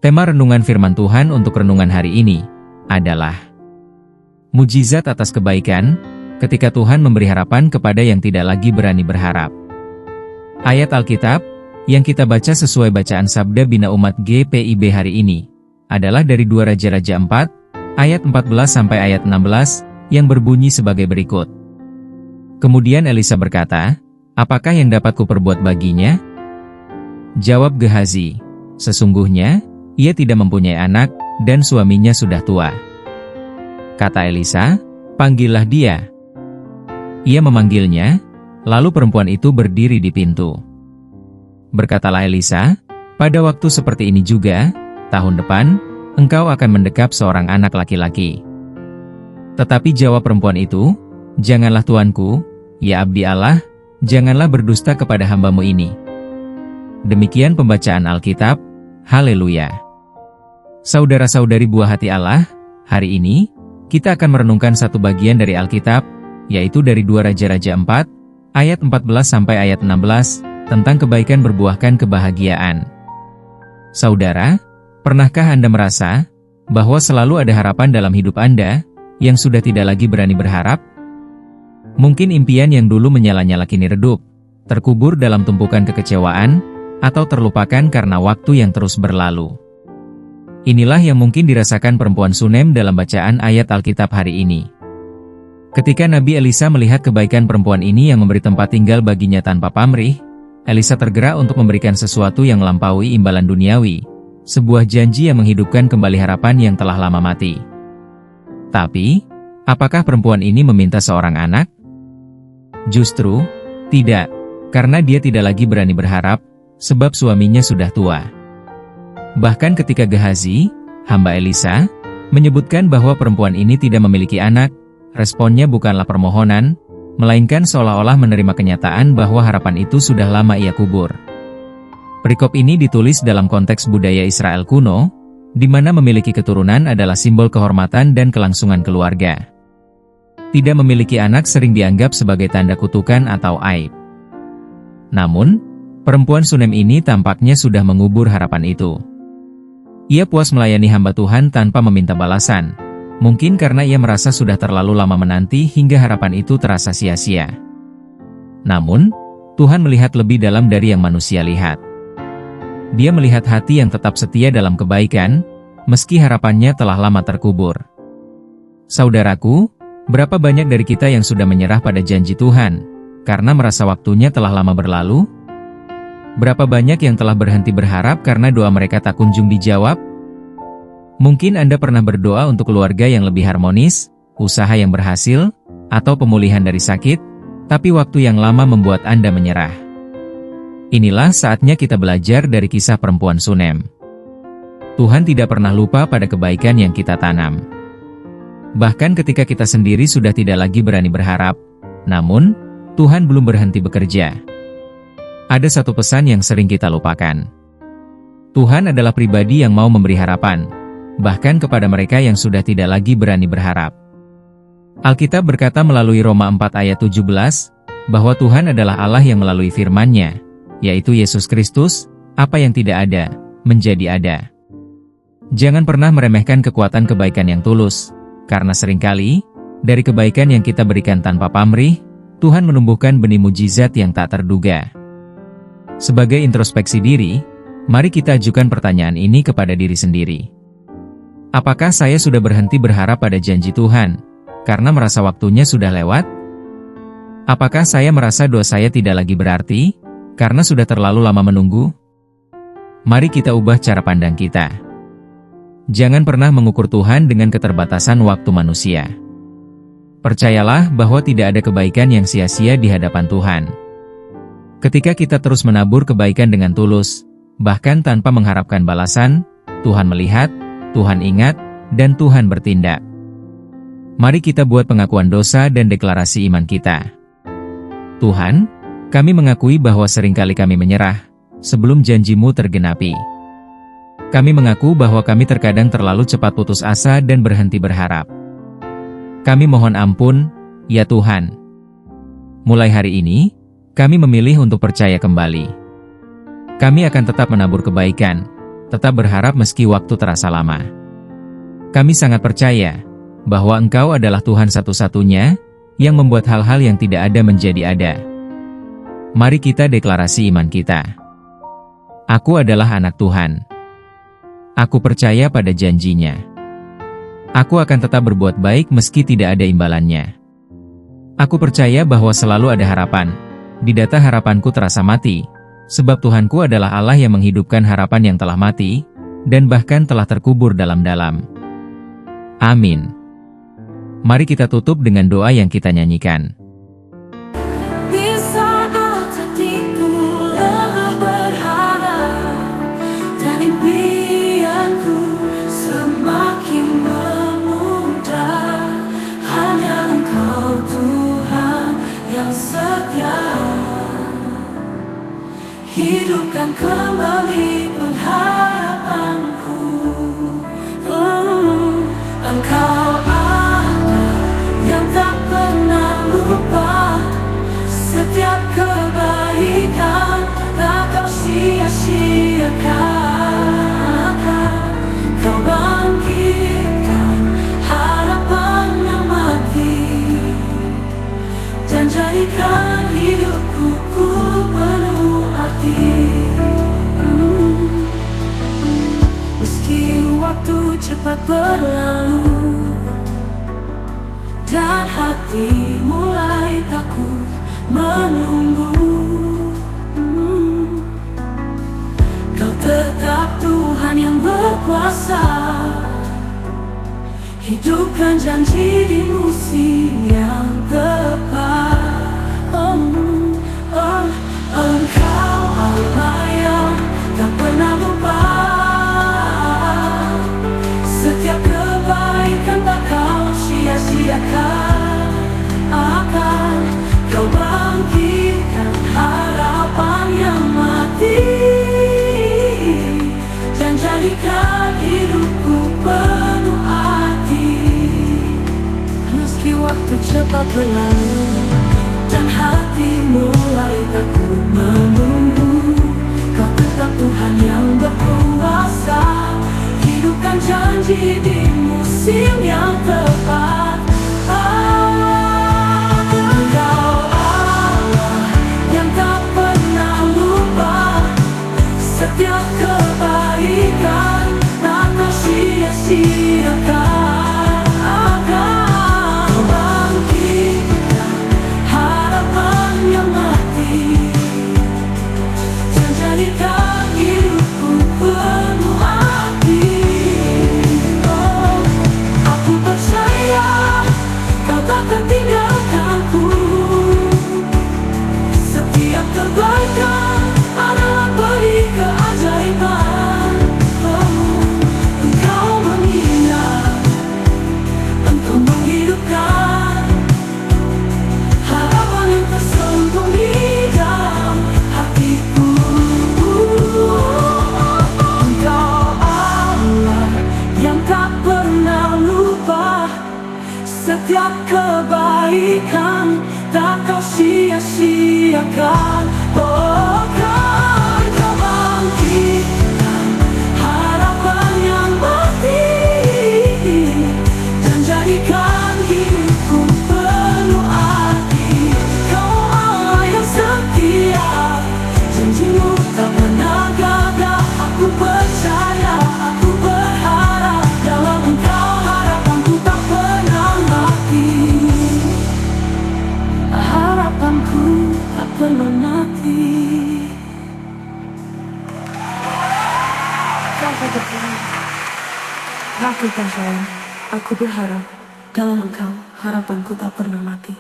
Tema renungan firman Tuhan untuk renungan hari ini adalah mujizat atas kebaikan, ketika Tuhan memberi harapan kepada yang tidak lagi berani berharap. Ayat Alkitab yang kita baca sesuai bacaan Sabda Bina Umat GPIB hari ini adalah dari 2 Raja-Raja 4, ayat 14 sampai ayat 16, yang berbunyi sebagai berikut. Kemudian Elisa berkata, "Apakah yang dapat kuperbuat baginya?" Jawab Gehazi, "Sesungguhnya ia tidak mempunyai anak, dan suaminya sudah tua." Kata Elisa, "Panggillah dia." Ia memanggilnya, lalu perempuan itu berdiri di pintu. Berkatalah Elisa, "Pada waktu seperti ini juga, tahun depan, engkau akan mendekap seorang anak laki-laki." Tetapi jawab perempuan itu, "Janganlah tuanku, ya abdi Allah, janganlah berdusta kepada hambamu ini." Demikian pembacaan Alkitab. Haleluya. Saudara-saudari buah hati Allah, hari ini, kita akan merenungkan satu bagian dari Alkitab, yaitu dari 2 Raja-Raja 4, ayat 14 sampai ayat 16, tentang kebaikan berbuahkan kebahagiaan. Saudara, pernahkah Anda merasa bahwa selalu ada harapan dalam hidup Anda, yang sudah tidak lagi berani berharap? Mungkin impian yang dulu menyala-nyala kini redup, terkubur dalam tumpukan kekecewaan, atau terlupakan karena waktu yang terus berlalu. Inilah yang mungkin dirasakan perempuan Sunem dalam bacaan ayat Alkitab hari ini. Ketika Nabi Elisa melihat kebaikan perempuan ini yang memberi tempat tinggal baginya tanpa pamrih, Elisa tergerak untuk memberikan sesuatu yang melampaui imbalan duniawi, sebuah janji yang menghidupkan kembali harapan yang telah lama mati. Tapi, apakah perempuan ini meminta seorang anak? Justru, tidak, karena dia tidak lagi berani berharap, sebab suaminya sudah tua. Bahkan ketika Gehazi, hamba Elisa, menyebutkan bahwa perempuan ini tidak memiliki anak, responnya bukanlah permohonan, melainkan seolah-olah menerima kenyataan bahwa harapan itu sudah lama ia kubur. Perikop ini ditulis dalam konteks budaya Israel kuno, di mana memiliki keturunan adalah simbol kehormatan dan kelangsungan keluarga. Tidak memiliki anak sering dianggap sebagai tanda kutukan atau aib. Namun, perempuan Sunem ini tampaknya sudah mengubur harapan itu. Ia puas melayani hamba Tuhan tanpa meminta balasan, mungkin karena ia merasa sudah terlalu lama menanti hingga harapan itu terasa sia-sia. Namun, Tuhan melihat lebih dalam dari yang manusia lihat. Dia melihat hati yang tetap setia dalam kebaikan, meski harapannya telah lama terkubur. Saudaraku, berapa banyak dari kita yang sudah menyerah pada janji Tuhan, karena merasa waktunya telah lama berlalu? Berapa banyak yang telah berhenti berharap karena doa mereka tak kunjung dijawab? Mungkin Anda pernah berdoa untuk keluarga yang lebih harmonis, usaha yang berhasil, atau pemulihan dari sakit, tapi waktu yang lama membuat Anda menyerah. Inilah saatnya kita belajar dari kisah perempuan Sunem. Tuhan tidak pernah lupa pada kebaikan yang kita tanam. Bahkan ketika kita sendiri sudah tidak lagi berani berharap, namun, Tuhan belum berhenti bekerja. Ada satu pesan yang sering kita lupakan. Tuhan adalah pribadi yang mau memberi harapan, bahkan kepada mereka yang sudah tidak lagi berani berharap. Alkitab berkata melalui Roma 4 ayat 17, bahwa Tuhan adalah Allah yang melalui firman-Nya, yaitu Yesus Kristus, apa yang tidak ada, menjadi ada. Jangan pernah meremehkan kekuatan kebaikan yang tulus, karena seringkali, dari kebaikan yang kita berikan tanpa pamrih, Tuhan menumbuhkan benih mujizat yang tak terduga. Sebagai introspeksi diri, mari kita ajukan pertanyaan ini kepada diri sendiri. Apakah saya sudah berhenti berharap pada janji Tuhan, karena merasa waktunya sudah lewat? Apakah saya merasa doa saya tidak lagi berarti, karena sudah terlalu lama menunggu? Mari kita ubah cara pandang kita. Jangan pernah mengukur Tuhan dengan keterbatasan waktu manusia. Percayalah bahwa tidak ada kebaikan yang sia-sia di hadapan Tuhan. Ketika kita terus menabur kebaikan dengan tulus, bahkan tanpa mengharapkan balasan, Tuhan melihat, Tuhan ingat, dan Tuhan bertindak. Mari kita buat pengakuan dosa dan deklarasi iman kita. Tuhan, kami mengakui bahwa seringkali kami menyerah, sebelum janji-Mu tergenapi. Kami mengaku bahwa kami terkadang terlalu cepat putus asa dan berhenti berharap. Kami mohon ampun, ya Tuhan. Mulai hari ini, kami memilih untuk percaya kembali. Kami akan tetap menabur kebaikan, tetap berharap meski waktu terasa lama. Kami sangat percaya bahwa Engkau adalah Tuhan satu-satunya yang membuat hal-hal yang tidak ada menjadi ada. Mari kita deklarasi iman kita. Aku adalah anak Tuhan. Aku percaya pada janjinya. Aku akan tetap berbuat baik meski tidak ada imbalannya. Aku percaya bahwa selalu ada harapan. Di data harapanku terasa mati, sebab Tuhanku adalah Allah yang menghidupkan harapan yang telah mati, dan bahkan telah terkubur dalam-dalam. Amin. Mari kita tutup dengan doa yang kita nyanyikan. Di saat hatiku lemah berharap, dan impianku semakin memudar, hanya Engkau Tuhan yang setia. Hidupkan kembali pengharapanku. Engkau yang tak pernah lupa, setiap kebaikan tak kau sia-siakan. Kau bangkitkan harapan yang mati, dan jadikan hidupku penuh arti. Meski waktu cepat berlalu, dan hati mulai takut menunggu, Kau tetap Tuhan yang berkuasa. Hidupkan janji di musim yang tepat. Engkau Allah yang tak pernah lupa, setiap kebaikan tak kau sia-siakan. Kau bangkitkan harapan yang mati, dan jadikan hidupku penuh arti. Meski waktu cepat berlalu, dan hati mulai takut menunggu, Kau tetap Tuhan yang berkuasa. Hidupkan janji di musim yang tepat. Engkau Allah yang tak pernah lupa, setiap kebaikan tak kau sia-siakan. Kau bangkitkan harapan yang mati, dan jadikan hidupku penuh arti. Aku percaya Kau takkan tinggalkanku. Setiap kebaikan adalah beri keajaiban. Engkau mengingat, Engkau menghidupkan harapan yang tersembunyi di dalam hatiku. Engkau Allah yang tak pernah lupa, setiap kebaikan tak kau sia-siakan. Kau bangkitkan harapan yang mati, dan jadikan hidupku penuh arti. Kau Allah yang setia, janjimu tak pernah gagal. Aku percaya, aku berharap dalam Engkau, harapanku tak pernah mati. Harapanku tak pernah mati. Kau berkata, lakukan sayang, aku berharap dalam Engkau, harapanku tak pernah mati.